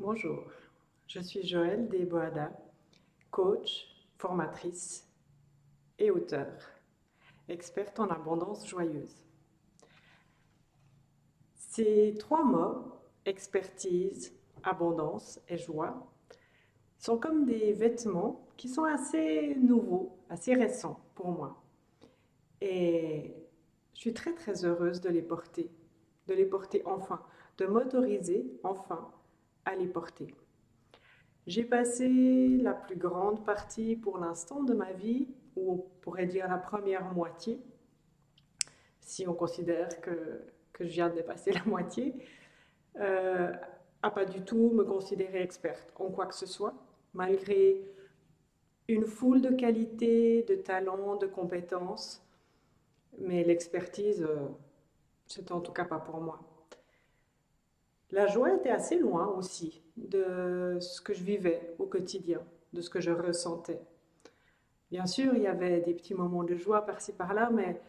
Bonjour, je suis Joëlle Desboada, coach, formatrice et auteure, experte en abondance joyeuse. Ces trois mots, expertise, abondance et joie, sont comme des vêtements qui sont assez nouveaux, assez récents pour moi. Et je suis très très heureuse de les porter enfin, de m'autoriser enfin à les porter. J'ai passé la plus grande partie pour l'instant de ma vie, ou on pourrait dire la première moitié, si on considère que je viens de dépasser la moitié, euh, à pas du tout me considérer experte en quoi que ce soit, malgré une foule de qualités, de talents, de compétences, mais l'expertise, c'était en tout cas pas pour moi. La joie était assez loin aussi de ce que je vivais au quotidien, de ce que je ressentais. Bien sûr, il y avait des petits moments de joie par-ci par-là, mais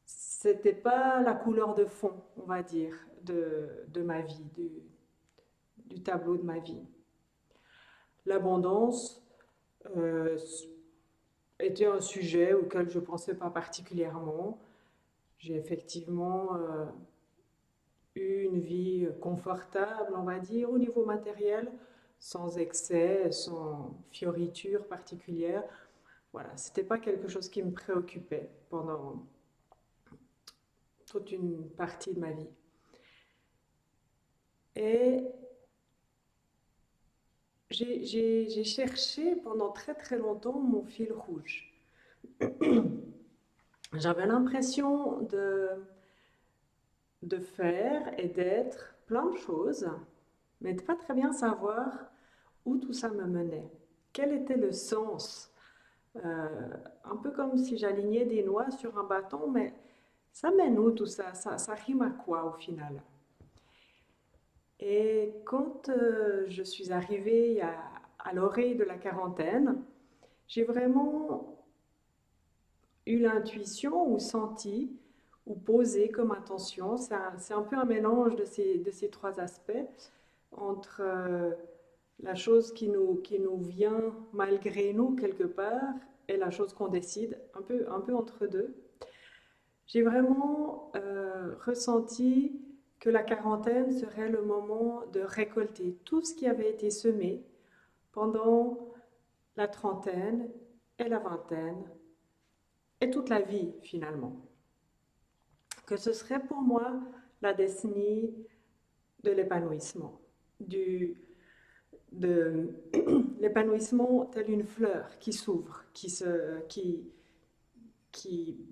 c'était pas la couleur de fond, on va dire, de ma vie, du tableau de ma vie. L'abondance euh, était un sujet auquel je ne pensais pas particulièrement. J'ai effectivement eu une vie confortable, on va dire, au niveau matériel, sans excès, sans fioritures particulières. Voilà, c'était pas quelque chose qui me préoccupait pendant toute une partie de ma vie. Et j'ai cherché pendant très très longtemps mon fil rouge. J'avais l'impression de faire et d'être plein de choses, mais de pas très bien savoir où tout ça me menait. Quel était le sens? Euh, un peu comme si j'alignais des noix sur un bâton, mais ça mène où tout ça? Ça rime à quoi au final? Et quand je suis arrivée à l'orée de la quarantaine, j'ai vraiment eu l'intuition ou senti ou posé comme intention. C'est un peu un mélange de ces trois aspects entre la chose qui nous vient malgré nous quelque part et la chose qu'on décide, un peu entre deux. J'ai vraiment ressenti que la quarantaine serait le moment de récolter tout ce qui avait été semé pendant la trentaine et la vingtaine et toute la vie finalement. Que ce serait pour moi la décennie de l'épanouissement, de l'épanouissement tel une fleur qui s'ouvre, qui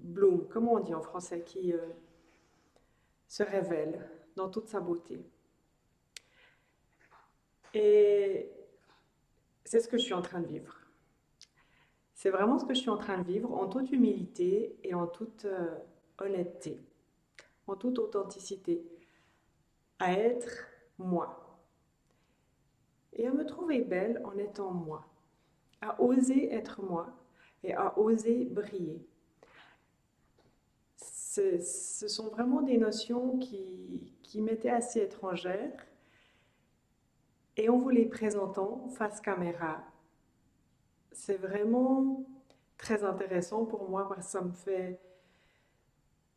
bloom, comment on dit en français, qui se révèle dans toute sa beauté. Et c'est ce que je suis en train de vivre. C'est vraiment ce que je suis en train de vivre en toute humilité et en toute honnêteté, en toute authenticité, à être moi et à me trouver belle en étant moi, à oser être moi et à oser briller. Ce sont vraiment des notions qui m'étaient assez étrangères et en vous les présentant face caméra, c'est vraiment très intéressant pour moi parce que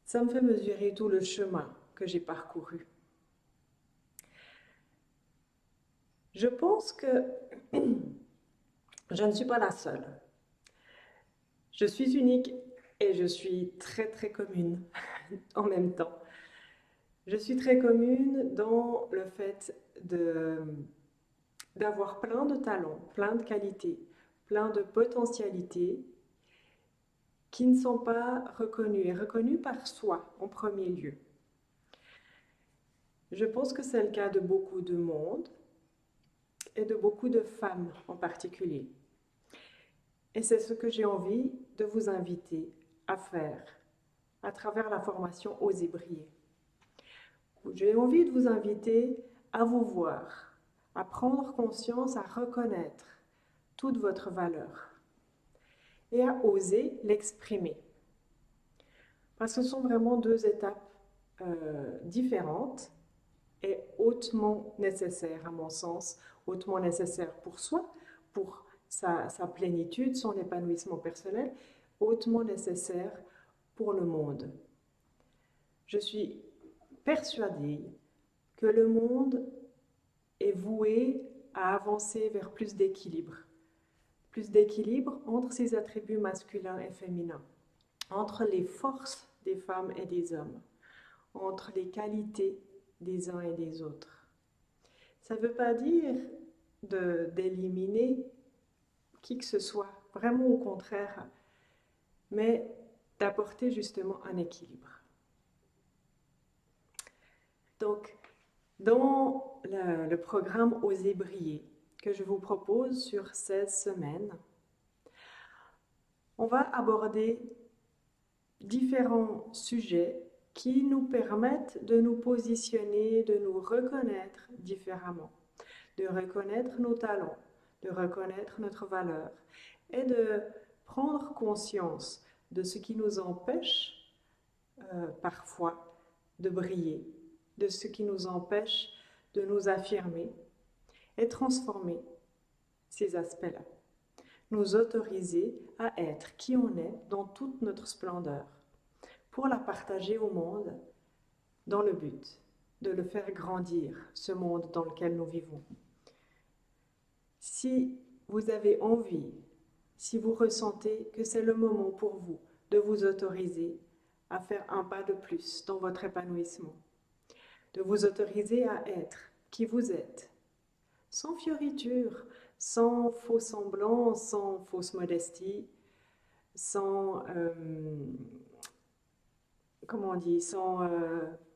ça me fait mesurer tout le chemin que j'ai parcouru. Je pense que je ne suis pas la seule. Je suis unique et je suis très très commune en même temps. Je suis très commune dans le fait d'avoir plein de talents, plein de qualités, plein de potentialités qui ne sont pas reconnues et reconnues par soi en premier lieu. Je pense que c'est le cas de beaucoup de monde et de beaucoup de femmes en particulier. Et c'est ce que j'ai envie de vous inviter à faire à travers la formation Osez briller. J'ai envie de vous inviter à vous voir, à prendre conscience, à reconnaître toute votre valeur et à oser l'exprimer. Parce que ce sont vraiment deux étapes différentes est hautement nécessaire, à mon sens, hautement nécessaire pour soi, pour sa plénitude, son épanouissement personnel, hautement nécessaire pour le monde. Je suis persuadée que le monde est voué à avancer vers plus d'équilibre entre ses attributs masculins et féminins, entre les forces des femmes et des hommes, entre les qualités des uns et des autres. Ça ne veut pas dire d'éliminer qui que ce soit, vraiment au contraire, mais d'apporter justement un équilibre. Donc, dans le programme Oser briller que je vous propose sur 16 semaines, on va aborder différents sujets qui nous permettent de nous positionner, de nous reconnaître différemment, de reconnaître nos talents, de reconnaître notre valeur et de prendre conscience de ce qui nous empêche parfois de briller, de ce qui nous empêche de nous affirmer et transformer ces aspects-là. Nous autoriser à être qui on est dans toute notre splendeur pour la partager au monde dans le but de le faire grandir, ce monde dans lequel nous vivons. Si vous avez envie, si vous ressentez que c'est le moment pour vous de vous autoriser à faire un pas de plus dans votre épanouissement, de vous autoriser à être qui vous êtes, sans fioriture, sans faux semblant, sans fausse modestie, sans, comment on dit, sans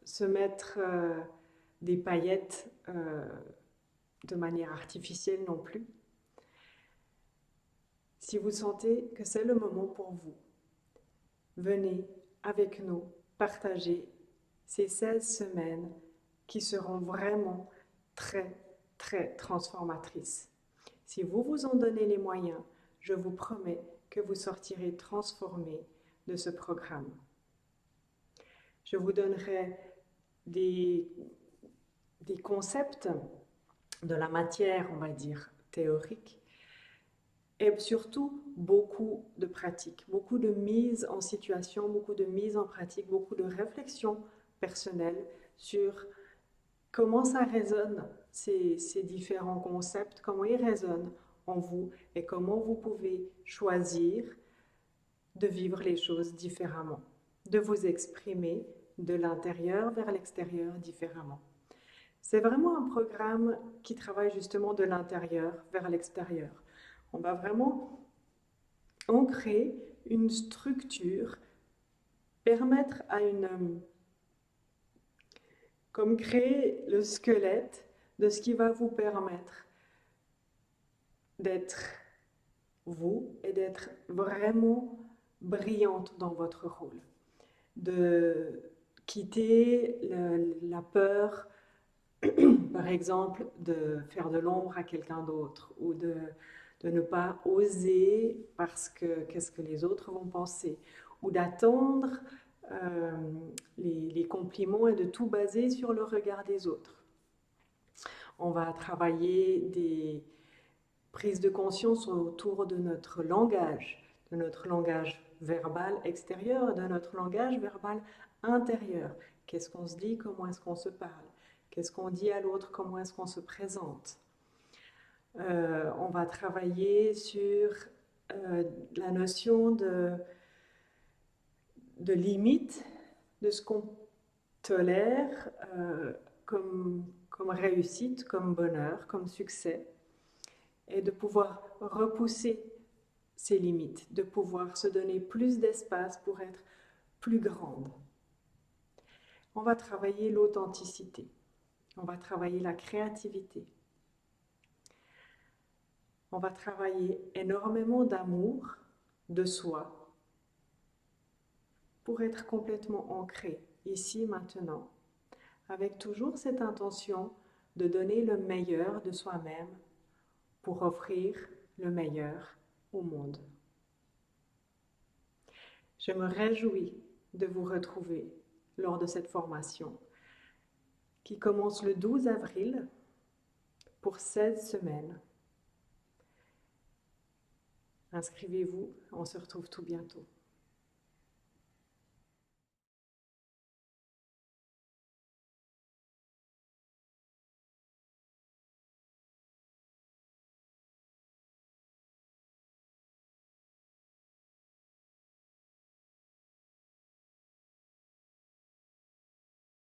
se mettre des paillettes de manière artificielle non plus. Si vous sentez que c'est le moment pour vous, venez avec nous partager ces 16 semaines qui seront vraiment très, très transformatrices. Si vous vous en donnez les moyens, je vous promets que vous sortirez transformés de ce programme. Je vous donnerai des concepts de la matière, on va dire, théorique, et surtout beaucoup de pratiques, beaucoup de mise en situation, beaucoup de mise en pratique, beaucoup de réflexion personnelle sur comment ça résonne, ces différents concepts, comment ils résonnent en vous et comment vous pouvez choisir de vivre les choses différemment, de vous exprimer de l'intérieur vers l'extérieur différemment. C'est vraiment un programme qui travaille justement de l'intérieur vers l'extérieur. On va vraiment ancrer une structure, permettre à comme créer le squelette de ce qui va vous permettre d'être vous et d'être vraiment brillante dans votre rôle. De quitter la peur, par exemple, de faire de l'ombre à quelqu'un d'autre ou de ne pas oser parce que qu'est-ce que les autres vont penser ou d'attendre les compliments et de tout baser sur le regard des autres. On va travailler des prises de conscience autour de notre langage verbal extérieur, de notre langage verbal intérieur. Qu'est-ce qu'on se dit, comment est-ce qu'on se parle? Qu'est-ce qu'on dit à l'autre, comment est-ce qu'on se présente? On va travailler sur la notion de limite, de ce qu'on tolère comme réussite, comme bonheur, comme succès, et de pouvoir repousser ces limites, de pouvoir se donner plus d'espace pour être plus grande. On va travailler l'authenticité, on va travailler la créativité, on va travailler énormément d'amour de soi pour être complètement ancré ici, maintenant, avec toujours cette intention de donner le meilleur de soi-même pour offrir le meilleur au monde. Je me réjouis de vous retrouver lors de cette formation qui commence le 12 avril pour 16 semaines. Inscrivez-vous, on se retrouve tout bientôt.